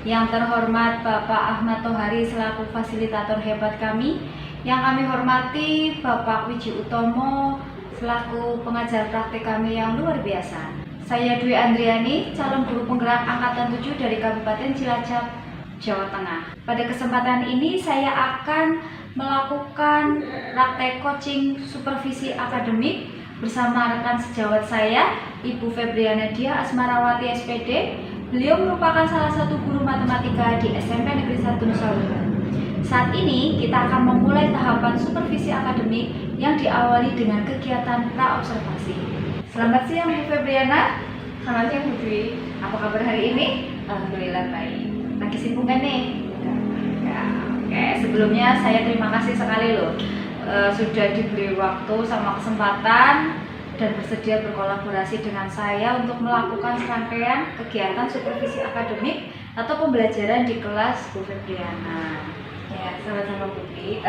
Yang terhormat Bapak Ahmad Tohari selaku fasilitator hebat kami. Yang kami hormati Bapak Wiji Utomo selaku pengajar praktik kami yang luar biasa. Saya Dwi Andriani, calon guru penggerak angkatan 7 dari Kabupaten Cilacap, Jawa Tengah. Pada kesempatan ini saya akan melakukan praktek coaching supervisi akademik bersama rekan sejawat saya, Ibu Febriana Dia Asmarawati SPD. Beliau merupakan salah satu guru matematika di SMP Negeri 1 Nusa Lembah. Saat ini kita akan memulai tahapan supervisi akademik yang diawali dengan kegiatan pra-observasi. Selamat siang Bu Febriana. Selamat siang Bu Dwi. Apa kabar hari ini? Alhamdulillah baik. Lagi sibuk kan nih? Ya, oke. Sebelumnya saya terima kasih sekali loh sudah diberi waktu sama kesempatan dan bersedia berkolaborasi dengan saya untuk melakukan serangkaian kegiatan supervisi akademik atau pembelajaran di kelas Bu Febriana. Ya, sama-sama Bu Dwi.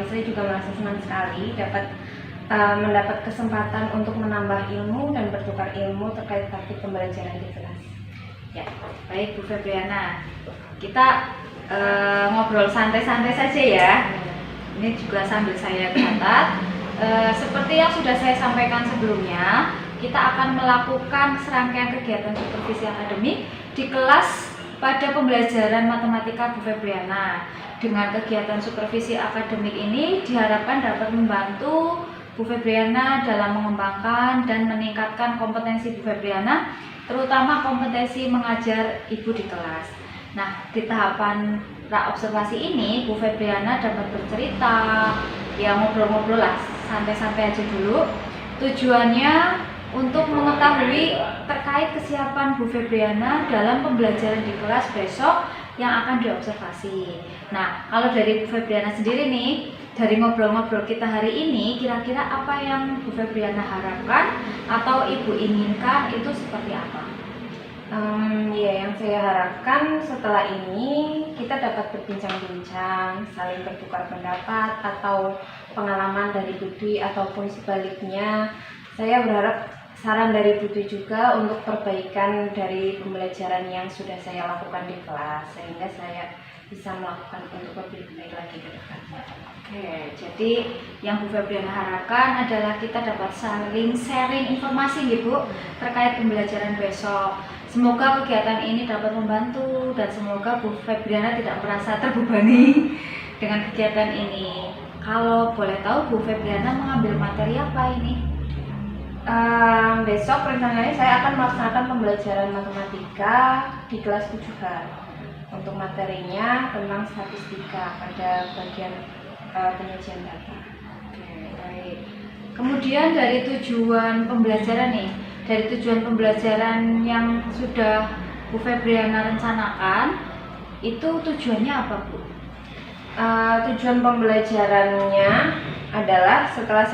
Saya juga merasa senang sekali dapat mendapat kesempatan untuk menambah ilmu dan bertukar ilmu terkait taktik pembelajaran di kelas. Ya, baik Bu Febriana. Kita ngobrol santai-santai saja ya. Ini juga sambil saya catat. Seperti yang sudah saya sampaikan sebelumnya, kita akan melakukan serangkaian kegiatan supervisi akademik di kelas pada pembelajaran matematika Bu Febriana. Dengan kegiatan supervisi akademik ini diharapkan dapat membantu Bu Febriana dalam mengembangkan dan meningkatkan kompetensi Bu Febriana, terutama kompetensi mengajar Ibu di kelas. Nah, di tahapan pra-observasi ini, Bu Febriana dapat bercerita, ya ngobrol-ngobrol lah, santai-santai aja dulu. Tujuannya untuk mengetahui terkait kesiapan Bu Febriana dalam pembelajaran di kelas besok yang akan diobservasi. Nah, kalau dari Bu Febriana sendiri nih, dari ngobrol-ngobrol kita hari ini, kira-kira apa yang Bu Febriana harapkan atau Ibu inginkan itu seperti apa? Ya, yang saya harapkan setelah ini kita dapat berbincang-bincang, saling bertukar pendapat atau pengalaman dari Bu Dwi ataupun sebaliknya. Saya berharap saran dari Bu Dwi juga untuk perbaikan dari pembelajaran yang sudah saya lakukan di kelas, sehingga saya bisa melakukan untuk lebih baik lagi ke depannya. Oke, jadi yang Bu Febriana harapkan adalah kita dapat saling sharing informasi nih Bu terkait pembelajaran besok. Semoga kegiatan ini dapat membantu dan semoga Bu Febriana tidak merasa terbebani dengan kegiatan ini. Kalau boleh tahu Bu Febriana mengambil materi apa ini? Besok rencananya saya akan melaksanakan pembelajaran matematika di kelas 7H. Untuk materinya tentang statistika pada bagian penyajian data. Oke, baik. Kemudian dari tujuan pembelajaran nih, dari tujuan pembelajaran yang sudah Bu Febriana rencanakan, itu tujuannya apa Bu? Tujuan pembelajarannya adalah setelah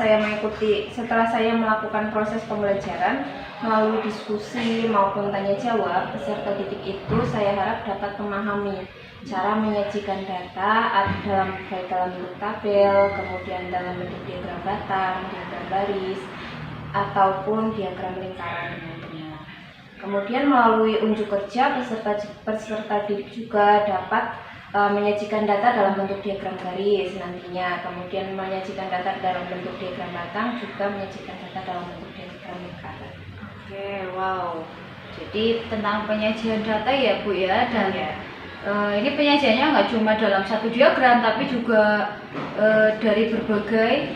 saya melakukan proses pembelajaran melalui diskusi maupun tanya jawab, peserta didik itu saya harap dapat memahami cara menyajikan data baik dalam bentuk tabel, kemudian dalam bentuk diagram batang, diagram baris, ataupun diagram lingkaran dengan benar. Kemudian melalui unjuk kerja peserta didik juga dapat menyajikan data dalam bentuk diagram garis nantinya, kemudian menyajikan data dalam bentuk diagram batang, juga menyajikan data dalam bentuk diagram lingkaran. Oke, wow. Jadi tentang penyajian data ya Bu ya, dan ini penyajiannya nggak cuma dalam satu diagram, tapi juga dari berbagai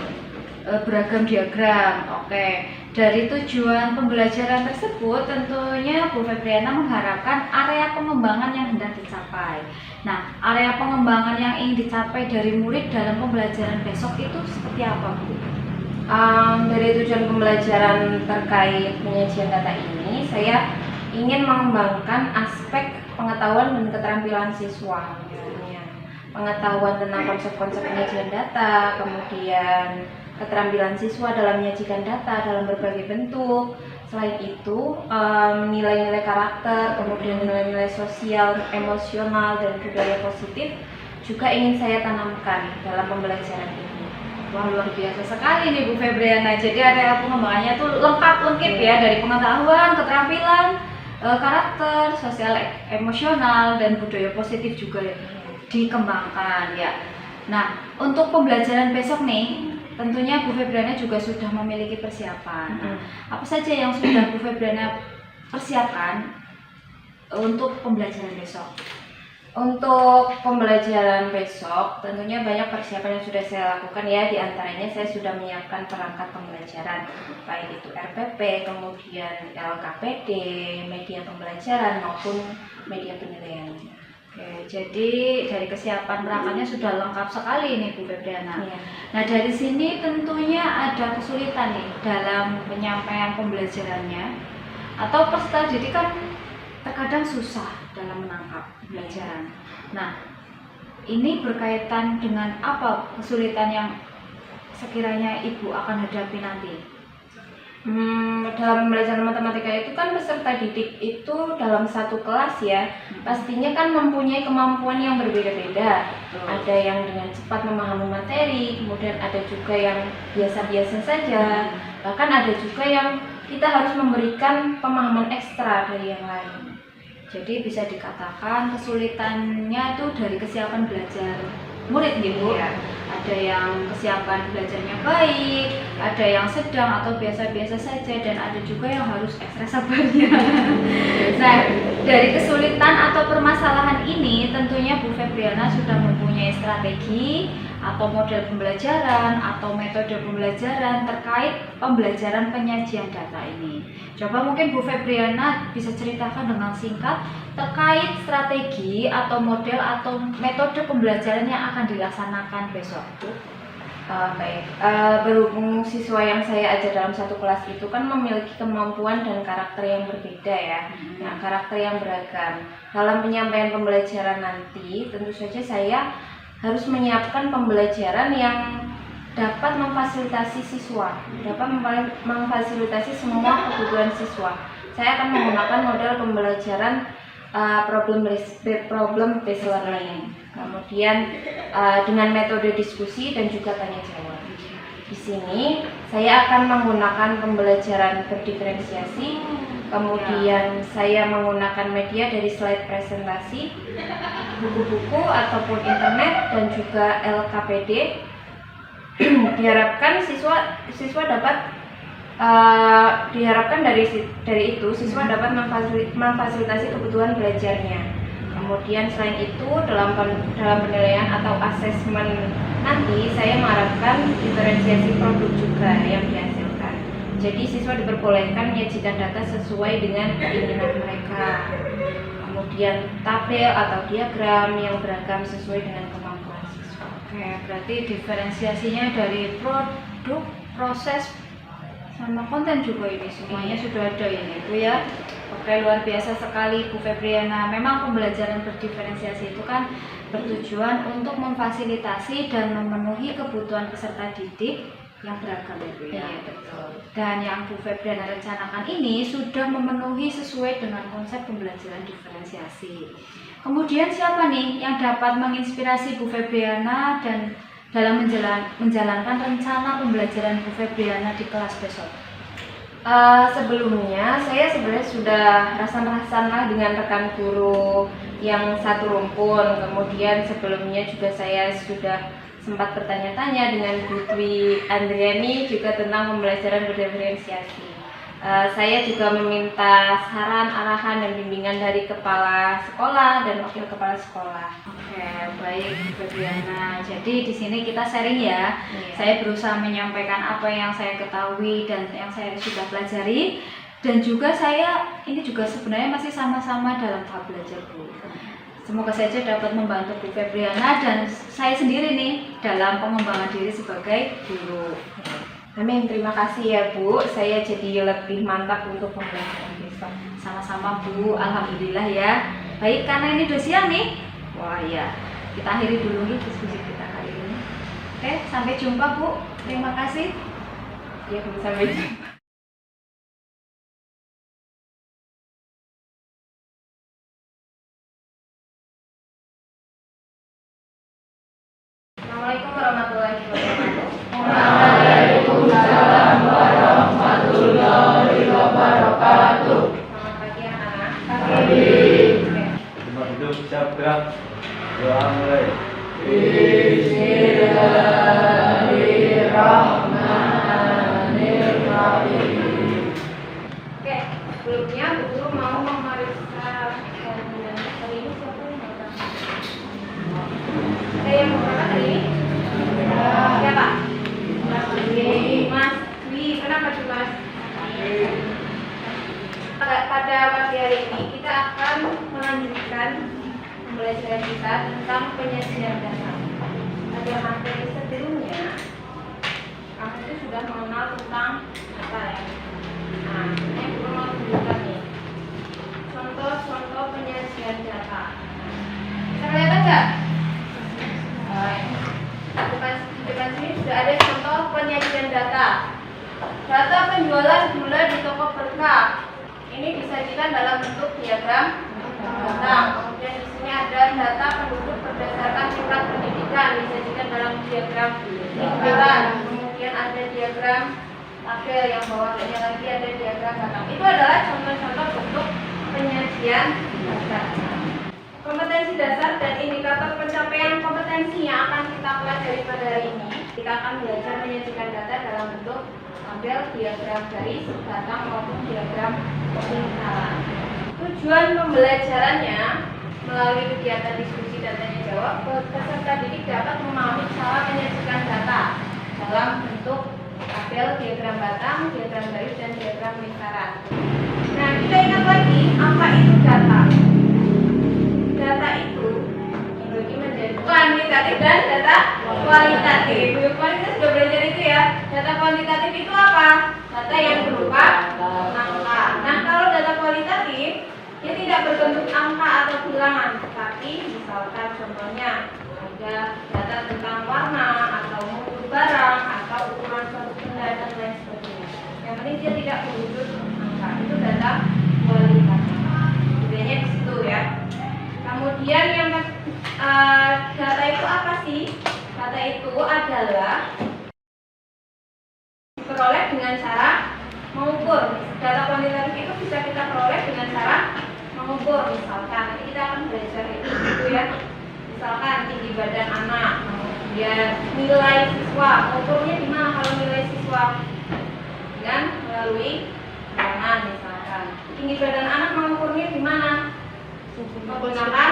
beragam diagram. Oke. Dari tujuan pembelajaran tersebut, tentunya Bu Febriana mengharapkan area pengembangan yang hendak dicapai. Nah, area pengembangan yang ingin dicapai dari murid dalam pembelajaran besok itu seperti apa, Bu? Dari tujuan pembelajaran terkait penyajian data ini, saya ingin mengembangkan aspek pengetahuan dan keterampilan siswa, misalnya pengetahuan tentang konsep-konsep penyajian data, kemudian keterampilan siswa dalam menyajikan data dalam berbagai bentuk. Selain itu, nilai-nilai karakter, kemudian nilai-nilai sosial, emosional, dan budaya positif juga ingin saya tanamkan dalam pembelajaran ini. Wah, luar biasa sekali nih Bu Febriana. Jadi area pengembangannya tuh lengkap-lengkap ya, dari pengetahuan, keterampilan, karakter, sosial, emosional, dan budaya positif juga dikembangkan ya. Nah, untuk pembelajaran besok nih, tentunya Bu Febriana juga sudah memiliki persiapan. Nah, apa saja yang sudah Bu Febriana persiapkan untuk pembelajaran besok? Untuk pembelajaran besok, tentunya banyak persiapan yang sudah saya lakukan ya. Di antaranya saya sudah menyiapkan perangkat pembelajaran, baik itu RPP, kemudian LKPD, media pembelajaran maupun media penilaian. Oke, jadi dari kesiapan perangkatnya sudah lengkap sekali nih Bu Febriana. Iya. Nah, dari sini tentunya ada kesulitan nih dalam penyampaian pembelajarannya, atau peserta didik kan terkadang susah dalam menangkap pembelajaran. Nah, ini berkaitan dengan apa kesulitan yang sekiranya Ibu akan hadapi nanti? Dalam pembelajaran matematika itu kan peserta didik itu dalam satu kelas ya, pastinya kan mempunyai kemampuan yang berbeda-beda. Ada yang dengan cepat memahami materi, kemudian ada juga yang biasa-biasa saja, bahkan ada juga yang kita harus memberikan pemahaman ekstra dari yang lain. Jadi bisa dikatakan kesulitannya itu dari kesiapan belajar murid gitu. Iya. Ada yang kesiapan belajarnya baik, ada yang sedang atau biasa-biasa saja, dan ada juga yang harus ekstra sabarnya. Nah, dari kesulitan atau permasalahan ini tentunya Bu Febriana sudah mempunyai strategi atau model pembelajaran atau metode pembelajaran terkait pembelajaran penyajian data ini. Coba mungkin Bu Febriana bisa ceritakan dengan singkat terkait strategi atau model atau metode pembelajaran yang akan dilaksanakan besok. Baik, berhubung siswa yang saya ajar dalam satu kelas itu kan memiliki kemampuan dan karakter yang berbeda ya, nah karakter yang beragam. Dalam penyampaian pembelajaran nanti, tentu saja saya harus menyiapkan pembelajaran yang dapat memfasilitasi siswa, dapat memfasilitasi semua kebutuhan siswa. Saya akan menggunakan model pembelajaran problem based learning, kemudian dengan metode diskusi dan juga tanya jawab. Di sini saya akan menggunakan pembelajaran berdiferensiasi, kemudian saya menggunakan media dari slide presentasi, buku-buku ataupun internet, dan juga LKPD. Diharapkan siswa dapat diharapkan dari itu siswa dapat memfasilitasi kebutuhan belajarnya. Kemudian selain itu dalam penilaian atau asesmen nanti saya mengharapkan diferensiasi produk juga yang dihasilkan. Jadi siswa diperbolehkan menyajikan data sesuai dengan keinginan mereka. Kemudian tabel atau diagram yang beragam sesuai dengan kemampuan siswa. Oke, berarti diferensiasinya dari produk, proses, sama konten juga ini semuanya sudah ada ini Bu ya. Oke, luar biasa sekali Bu Febriana. Memang pembelajaran berdiferensiasi itu kan bertujuan untuk memfasilitasi dan memenuhi kebutuhan peserta didik yang beragam ya Bu ya. Iya, betul. Dan yang Bu Febriana rencanakan ini sudah memenuhi sesuai dengan konsep pembelajaran diferensiasi. Kemudian siapa nih yang dapat menginspirasi Bu Febriana dan dalam menjalankan rencana pembelajaran Bu Febriana di kelas besok? Sebelumnya saya sebenarnya sudah rasan-rasan lah dengan rekan guru yang satu rumpun. Kemudian sebelumnya juga saya sudah sempat bertanya-tanya dengan Bu Dwi Andriani juga tentang pembelajaran berdiferensiasi. Saya juga meminta saran, arahan, dan bimbingan dari kepala sekolah dan wakil kepala sekolah. Oke, baik Bu Febriana. Jadi di sini kita sharing ya. Iya. Saya berusaha menyampaikan apa yang saya ketahui dan yang saya sudah pelajari, dan juga saya ini juga sebenarnya masih sama-sama dalam tahap belajar Bu. Semoga saja dapat membantu Bu Febriana dan saya sendiri nih dalam pengembangan diri sebagai guru. Amin, terima kasih ya Bu. Saya jadi lebih mantap untuk pembelajaran besok. Sama-sama Bu, alhamdulillah ya. Baik, karena ini udah siang nih. Wah ya, kita akhiri dulu nih diskusi kita kali ini. Oke, sampai jumpa Bu. Terima kasih. Ya Bu, sampai jumpa. Assalamualaikum warahmatullahi wabarakatuh. Waalaikumsalam warahmatullahi wabarakatuh. Selamat pagi anak-anak. gerak. Doa mulai. Bismillahirrahmanirrahim. Oke, sebelumnya Bu Guru mau memeriksa kandungan hari ini siapa yang mau berangkat? Ada yang mau berangkat hari ini? Siapa? Mas Dwi. Kenapa tuh Mas? Pada pagi hari ini kita akan melanjutkan pembelajaran kita tentang penyajian data. Pada materi sebelumnya, kamu itu sudah mengenal tentang data ya. Nah, ini aku mau tunjukkan nih contoh-contoh penyajian data. Bisa kelihatan nggak? Di depan sini sudah ada contoh penyajian data. Data penjualan gula di toko berkah. Ini disajikan dalam bentuk diagram batang. Kemudian di sini ada data penduduk berdasarkan tingkat pendidikan, disajikan dalam diagram lingkaran. Kemudian ada diagram tabel, yang bawahnya lagi ada diagram batang. Itu adalah contoh-contoh bentuk penyajian data. Kompetensi dasar dan indikator pencapaian kompetensi yang akan kita pelajari pada hari ini. Kita akan belajar menyajikan data dalam bentuk tabel, diagram garis, batang maupun diagram lingkaran. Tujuan pembelajarannya melalui kegiatan diskusi dan tanya jawab, peserta didik dapat memahami cara menyajikan data dalam bentuk tabel, diagram batang, diagram garis, dan diagram lingkaran. Nah, kita ingat lagi apa itu data. Data itu dibagi menjadi kuantitatif dan data kualitatif. Kemarin kita sudah belajar itu ya. Data kuantitatif itu apa? Data yang berupa angka. Nah, kalau data kualitatif dia tidak berbentuk angka atau bilangan, tapi misalkan contohnya ada data tentang warna atau mutu barang atau ukuran suatu benda dan lain sebagainya. Yang penting dia tidak berwujud angka. Itu data kualitatif. Bedanya di situ ya. Kemudian yang data itu apa sih? Data itu adalah diperoleh dengan cara mengukur. Data kuantitatif itu bisa kita peroleh dengan cara mengukur. Misalkan nanti kita akan belajar itu ya. Misalkan tinggi badan anak, kemudian nilai siswa. Mengukurnya di mana kalau nilai siswa? Dengan melalui bilangan misalkan. Tinggi badan anak mengukurnya di mana? Menggunakan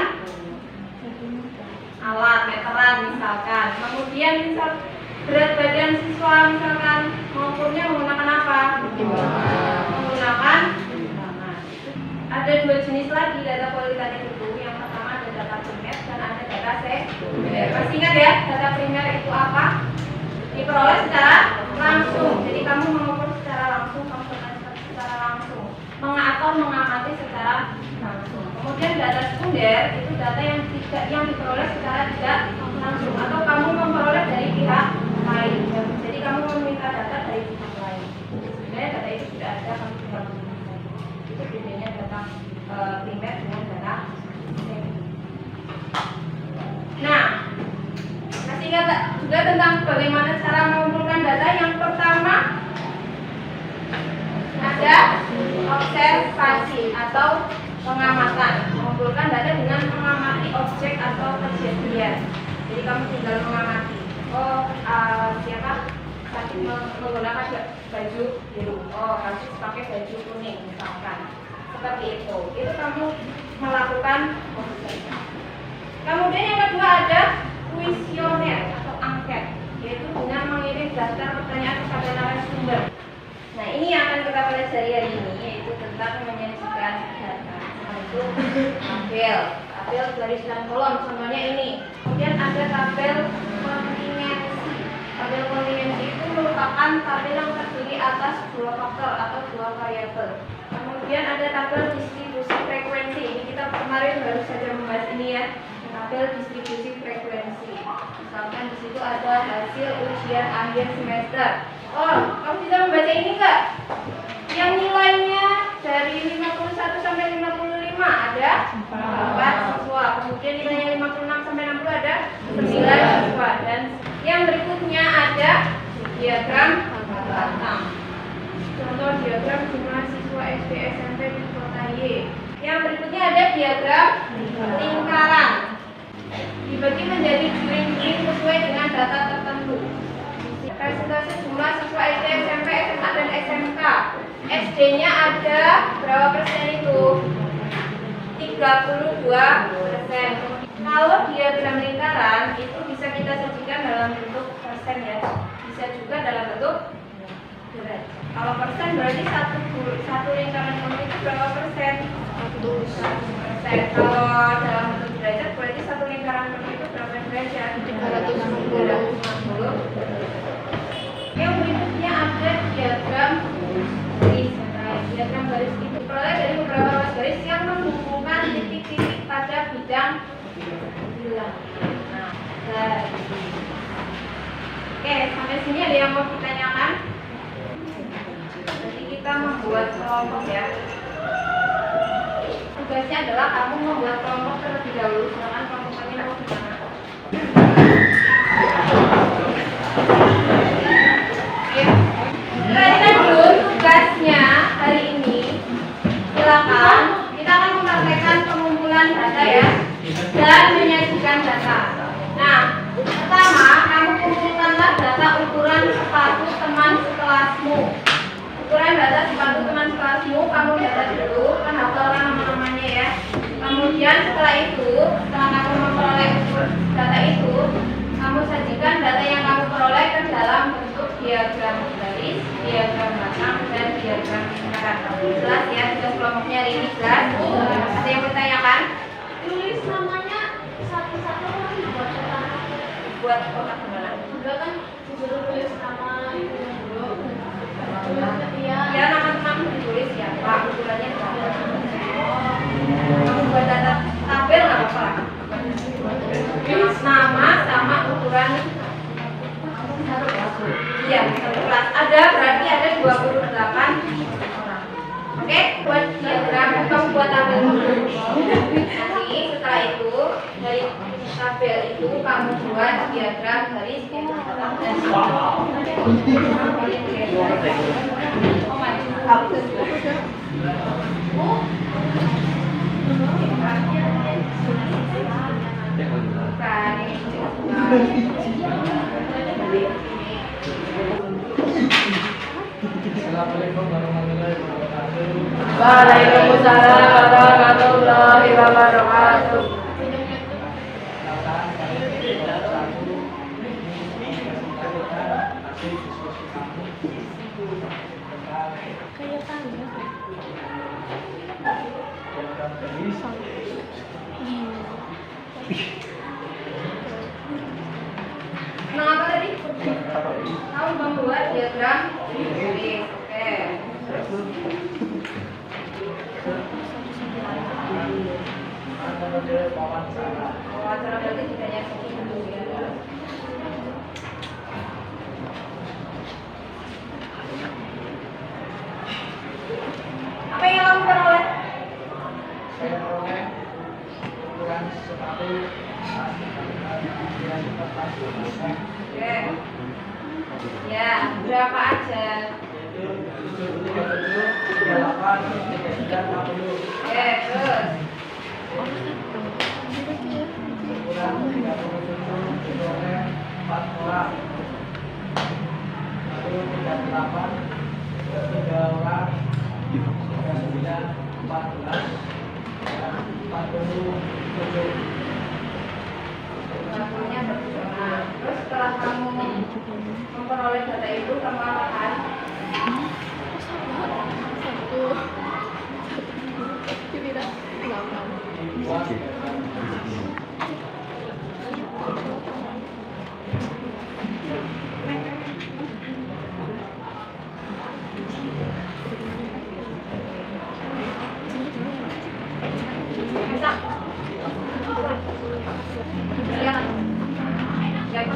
alat meteran misalkan. Kemudian misal berat badan siswa misalkan mengukurnya menggunakan apa? Menggunakan timbangan. Ada dua jenis lagi data kualitatif itu. Yang pertama ada data primer dan ada data sekunder. Masih ingat ya, data primer itu apa? Diperoleh secara langsung. Jadi kamu mengukur secara langsung, kamu secara langsung, atau mengamati secara langsung. Kemudian data sekunder itu data yang diperoleh secara tidak langsung atau kamu memperoleh dari pihak lain. Jadi kamu meminta data dari pihak lain. Sebenarnya data itu sudah ada, kamu tinggal meminta. Itu bedanya data primer dengan data sekunder. Nah, masih ingat juga tentang bagaimana cara mengumpulkan data. Yang pertama ada observasi atau pengamatan. Mengumpulkan data dengan mengamati objek atau kejadian. Jadi kamu tinggal mengamati. Siapa tadi menggunakan baju biru. Harus pakai baju kuning misalkan. Seperti itu. Itu kamu melakukan observasi. Kemudian yang kedua ada kuesioner atau angket, yaitu dengan mengirim daftar pertanyaan kepada narasumber. Nah, ini yang akan kita pelajari hari ini, yaitu tentang menyajikan data. Itu tabel garis dan kolom, contohnya ini. Kemudian ada tabel kontingensi. Tabel kontingensi itu merupakan tabel yang terdiri atas dua faktor atau dua variabel. Kemudian ada tabel distribusi frekuensi. Ini kita kemarin baru saja membahas ini ya. Tabel distribusi frekuensi. Misalkan di situ ada hasil ujian akhir semester. Kamu bisa membaca ini enggak? Yang nilainya dari 51 sampai 55 ada 4 siswa. Kemudian nilainya 56 sampai 60 ada 9 siswa. Dan yang berikutnya ada diagram batang. Contoh diagram jumlah siswa SD SMP di kota Y. Yang berikutnya ada diagram lingkaran. dibagi menjadi juring-juring sesuai dengan data tertentu. Presentasi jumlah siswa SD, SMP, SMA, dan SMK. SD-nya ada berapa persen itu? 32%. Kalau diagram lingkaran itu bisa kita sajikan dalam bentuk persen ya, bisa juga dalam bentuk derajat. Kalau persen berarti satu lingkaran penuh itu berapa persen? 100%. Kalau dalam bentuk derajat berarti satu lingkaran penuh itu berapa derajat? 360. Yang berikutnya ada diagram garis. Diagram garis itu diperoleh dari beberapa ruas garis yang menghubungkan titik-titik pada bidang bilang. Nah, oke, sampai sini ada yang mau ditanyakan? Jadi kita membuat kelompok ya. Tugasnya adalah kamu membuat kelompok terlebih dahulu. Silakan kelompoknya mau gimana? Perhatikan dulu tugasnya hari ini. Silakan, kita akan mempraktekkan pengumpulan data ya dan menyajikan data. Nah, pertama kamu kumpulkanlah data ukuran sepatu teman sekelasmu. Ukuran data sepatu teman sekelasmu kamu data dulu, kan hafalkan nama-namanya ya. Kemudian setelah kamu memperoleh data itu, kamu sajikan data yang kamu peroleh ke dalam bentuk diagram garis, diagram batang, dan diagram lingkaran. Jelas ya, tugas kelompoknya hari ini jelas. Ada yang bertanyakan? Tulis namanya satu-satu kan buat kotak gimana? Udah kan disuruh tulis nama itu dulu. Ya nama temanmu ditulis ya, Pak. Ukurannya berapa? Kamu buat data tabel nggak apa-apa. Nama sama ukuran. Iya, satu kelas. Ada berarti ada 28 orang. Oke, buat diagram kamu buat tabel dulu. Nanti setelah itu dari tabel itu kamu buat diagram garis dan Assalamualaikum warahmatullahi wabarakatuh. Waalaikumsalam warahmatullahi wabarakatuh. Nah, apa tadi? Kamu membuat diagram garis. Oke. Wawancara berarti tidak nyaksiin dulu ya. Apa yang kamu peroleh? Saya peroleh ukuran sepatu Oke. Ya, berapa aja? 37, 38, 39, 40. Oke, terus. Ukuran 37, peroleh 4 orang. Lalu 38, 3 orang, 39, 14, 47. Waktunya berjumlah. Terus setelah kamu memperoleh data itu, kamu apakan? Bisa. Silakan. Ya,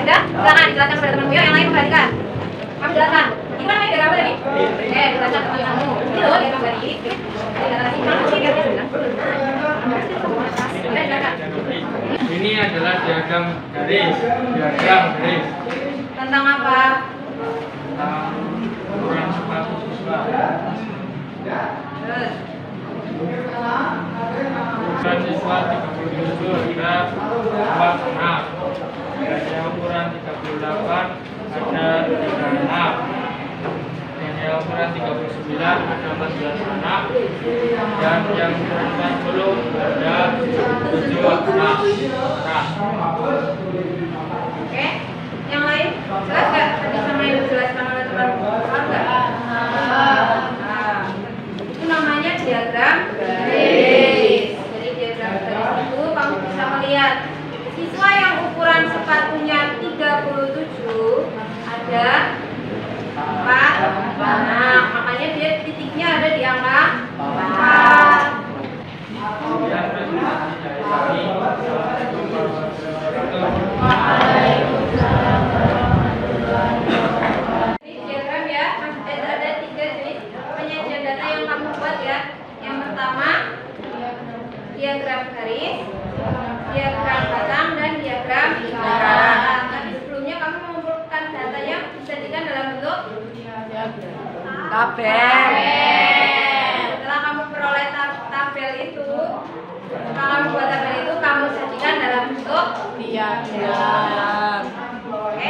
Udah, silakan dijelaskan kepada temanmu. Yuk, yang lain membagikan. Kamu jelaskan. Ini kan media apa tadi? Jelaskan ke teman kamu. Ini loh, dia kembali. Ini adalah diagram garis. Diagram garis. Tentang apa? Tentang ukuran sepatu siswa. Terus. Ukuran siswa 37, graf 46. Yang ukuran 38 ada 36. Dan yang ukuran 39 ada 14 anak. Dan yang ukuran 40 ada 7 anak. Oke. Yang lain? Jelas nggak? Tadi sama yang dijelaskan oleh temanmu. Paham nggak? Nah, itu namanya diagram garis. Jadi diagram garis itu kamu bisa melihat siswa yang ukuran sepatunya 37 ada 4 anak, makanya dia titiknya ada di angka 4. Kemudian presentasi dari kami. Ini diagram ya, ada 3 jenis penyajian data yang kamu buat ya. Yang pertama diagram garis, diagram batang, dan diagram lingkaran. Tadi sebelumnya kamu mengumpulkan datanya disajikan dalam bentuk tabel. Setelah kamu peroleh tabel itu, setelah kamu buat tabel itu, kamu sajikan dalam bentuk diagram. Oke?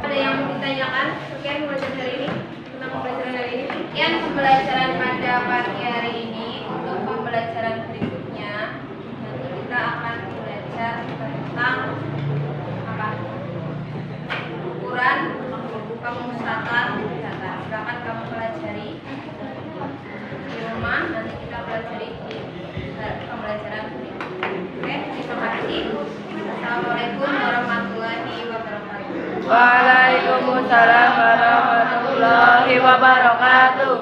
Ada yang mau ditanyakan? Sekian pembelajaran hari ini tentang pembelajaran hari ini. Sekian pembelajaran pada pagi hari ini. Untuk pembelajaran berikutnya, nanti kita akan belajar tentang apa? Ukuran pemusatan data. Silakan kamu pelajari di rumah. Nanti kita pelajari di pembelajaran berikutnya. Oke, terima kasih. Assalamualaikum warahmatullahi wabarakatuh. Waalaikumsalam warahmatullahi wabarakatuh.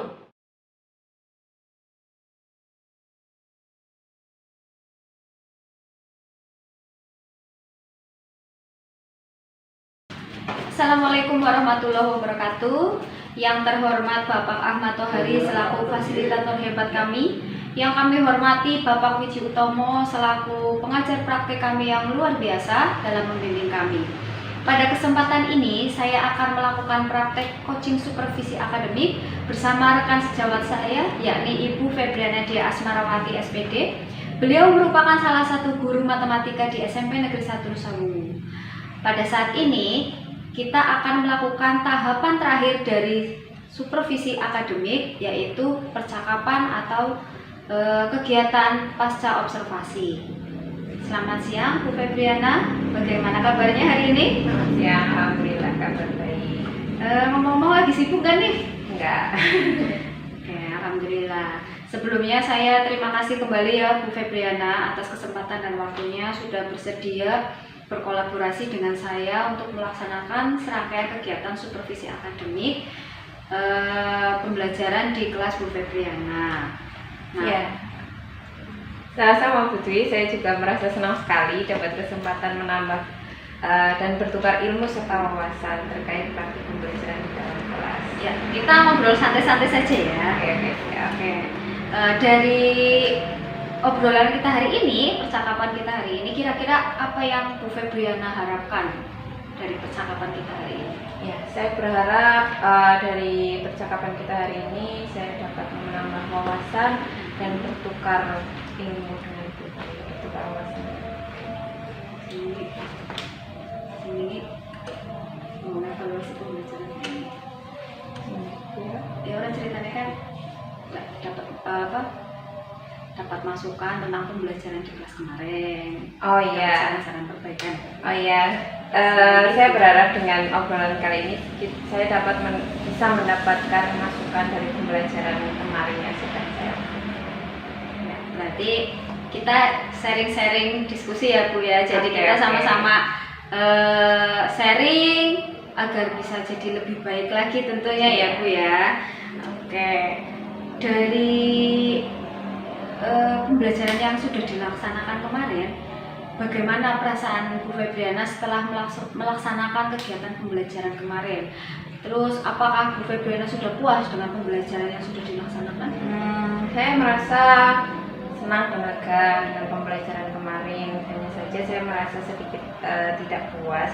Assalamualaikum warahmatullahi wabarakatuh. Yang terhormat Bapak Ahmad Tohari selaku fasilitator hebat kami. Yang kami hormati Bapak Wiji Utomo selaku pengajar praktek kami yang luar biasa dalam membimbing kami. Pada kesempatan ini saya akan melakukan praktek coaching supervisi akademik bersama rekan sejawat saya yakni Ibu Febriana Dia Asmarawati SPD. Beliau merupakan salah satu guru matematika di SMP Negeri 1 Nusawu. Pada saat ini kita akan melakukan tahapan terakhir dari supervisi akademik, yaitu percakapan atau kegiatan pasca observasi. Selamat siang Bu Febriana, bagaimana kabarnya hari ini? Ya, alhamdulillah kabar baik. Ngomong-ngomong lagi sibuk kan nih? Enggak. Oke, alhamdulillah. Sebelumnya saya terima kasih kembali ya Bu Febriana atas kesempatan dan waktunya sudah bersedia berkolaborasi dengan saya untuk melaksanakan serangkaian kegiatan supervisi akademik pembelajaran di kelas Bu Febriana. Nah, Ya. Sama Bu Dwi, saya juga merasa senang sekali dapat kesempatan menambah dan bertukar ilmu serta wawasan terkait praktik pembelajaran Ya, kita ngobrol santai-santai saja ya. Oke. Dari obrolan kita hari ini, percakapan kita hari ini, kira-kira apa yang Bu Febriana harapkan dari percakapan kita hari ini? Ya, saya berharap dari percakapan kita hari ini saya dapat menambah wawasan dan bertukar ilmu dengan Bu, bertukar wawasan. Ini mau evaluasi pembelajaran ini. Ya orang ceritanya kan nggak dapat masukan tentang pembelajaran di kelas kemarin. Oh iya. Saran-saran perbaikan. Oh iya, saya berharap dengan obrolan kali ini saya dapat bisa mendapatkan masukan dari pembelajaran kemarin yang sudah saya lakukan. Ya, berarti kita sharing-sharing diskusi ya Bu ya. Jadi Oke, kita oke. sama-sama sharing agar bisa jadi lebih baik lagi tentunya ya Bu ya. Oke, dari pembelajaran yang sudah dilaksanakan kemarin, bagaimana perasaan Bu Febriana setelah melaksanakan kegiatan pembelajaran kemarin? Terus apakah Bu Febriana sudah puas dengan pembelajaran yang sudah dilaksanakan? Saya merasa senang dan lega dengan pembelajaran kemarin. Hanya saja saya merasa sedikit tidak puas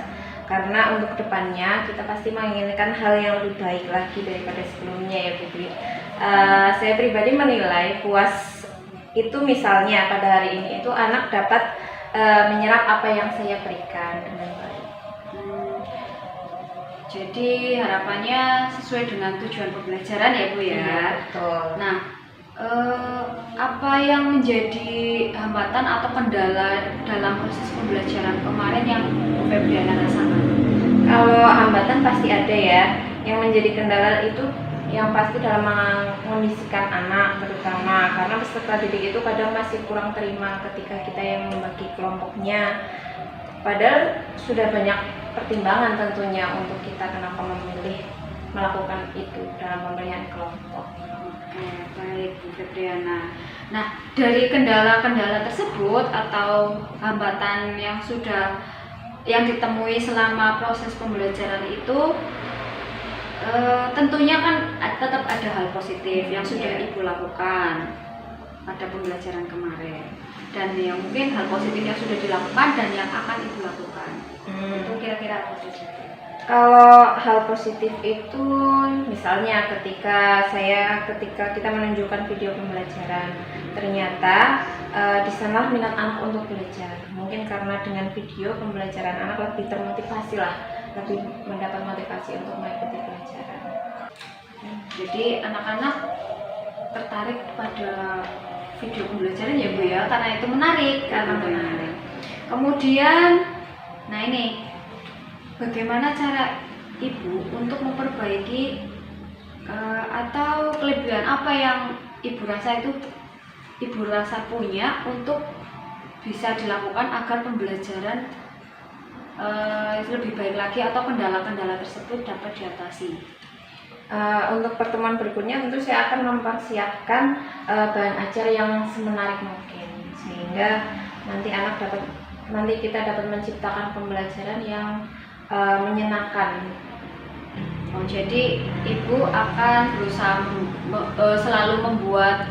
karena untuk kedepannya kita pasti menginginkan hal yang lebih baik lagi daripada sebelumnya ya Bu. Saya pribadi menilai puas itu misalnya pada hari ini itu anak dapat menyerap apa yang saya berikan dengan baik. Jadi harapannya sesuai dengan tujuan pembelajaran ya Bu ya. Iya, betul. Nah, apa yang menjadi hambatan atau kendala dalam proses pembelajaran kemarin yang Bu Febriana rasakan? Kalau hambatan pasti ada ya. Yang menjadi kendala itu yang pasti dalam mengondisikan anak terutama karena peserta didik itu kadang masih kurang terima ketika kita yang membagi kelompoknya. Padahal sudah banyak pertimbangan tentunya untuk kita kenapa memilih melakukan itu dalam pemberian kelompok. Oke, baik Bu Febriana. Nah, dari kendala-kendala tersebut atau hambatan yang ditemui selama proses pembelajaran itu, tentunya kan tetap ada hal positif yang sudah Ibu lakukan pada pembelajaran kemarin, dan yang mungkin hal positif yang sudah dilakukan dan yang akan Ibu lakukan. Itu kira-kira apa saja? Kalau hal positif itu misalnya ketika kita menunjukkan video pembelajaran, ternyata di sana minat anak untuk belajar. Mungkin karena dengan video pembelajaran anak lebih termotivasi lah, lebih mendapat motivasi untuk mengikuti pelajaran. Jadi anak-anak tertarik pada video pembelajaran ya Bu ya, karena itu menarik. Kemudian, nah ini bagaimana cara Ibu untuk memperbaiki atau kelebihan apa yang Ibu rasa punya untuk bisa dilakukan agar pembelajaran lebih baik lagi atau kendala-kendala tersebut dapat diatasi? Untuk pertemuan berikutnya tentu saya akan mempersiapkan bahan ajar yang semenarik mungkin sehingga nanti kita dapat menciptakan pembelajaran yang menyenangkan. Oh, jadi Ibu akan berusaha selalu membuat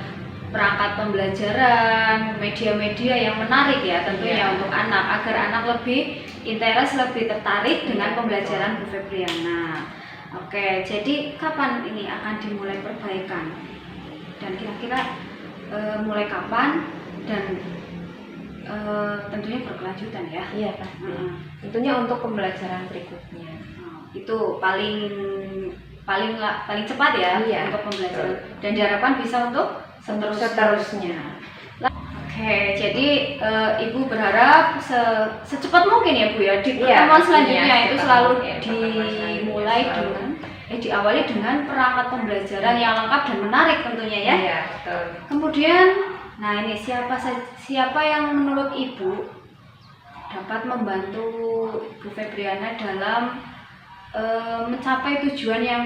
perangkat pembelajaran, media-media yang menarik ya tentunya untuk anak, agar anak lebih lebih tertarik dengan pembelajaran Bu Febriana. Oke, jadi kapan ini akan dimulai perbaikan? Dan kira-kira mulai kapan dan tentunya berkelanjutan ya? Iya pasti. Tentunya untuk pembelajaran berikutnya. Itu paling cepat ya untuk pembelajaran dan diharapkan bisa untuk seterusnya. Oke, jadi Ibu berharap secepat mungkin ya Bu ya di pertemuan selanjutnya itu selalu diawali dengan perangkat pembelajaran yang lengkap dan menarik tentunya ya. Iya, betul. Kemudian, nah ini siapa yang menurut Ibu dapat membantu Bu Febriana dalam mencapai tujuan yang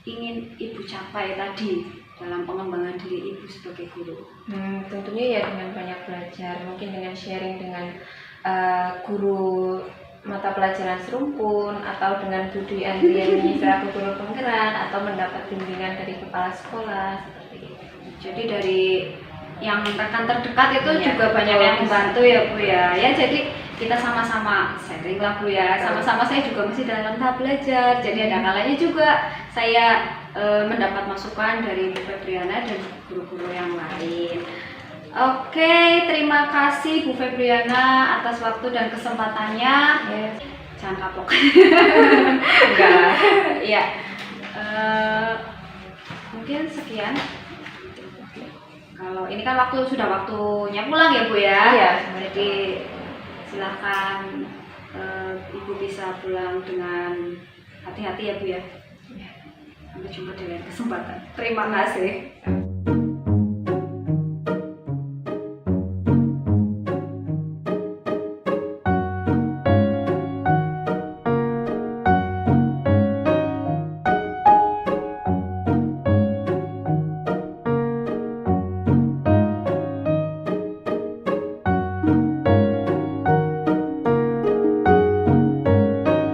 ingin Ibu capai tadi dalam pengembangan diri Ibu sebagai guru? Tentunya ya dengan banyak belajar, mungkin dengan sharing dengan guru mata pelajaran serumpun atau dengan Budi Andriani selaku guru penggerak atau mendapat bimbingan dari kepala sekolah seperti itu. Jadi dari yang rekan terdekat itu Iya, juga banyak betul. yang membantu ya Bu ya. Ya jadi kita sama-sama sharing lah Bu ya. Sama-sama saya juga masih dalam tahap belajar. Jadi ada kalanya juga saya mendapat masukan dari Bu Febriana dan guru-guru yang lain. Oke, terima kasih Bu Febriana atas waktu dan kesempatannya. Yes. Jangan kapok. Enggak. Ya, mungkin sekian. Kalau ini kan sudah waktunya pulang ya Bu ya. Iya. Jadi silakan Ibu bisa pulang dengan hati-hati ya Bu ya. Sampai jumpa di lain kesempatan. Terima kasih.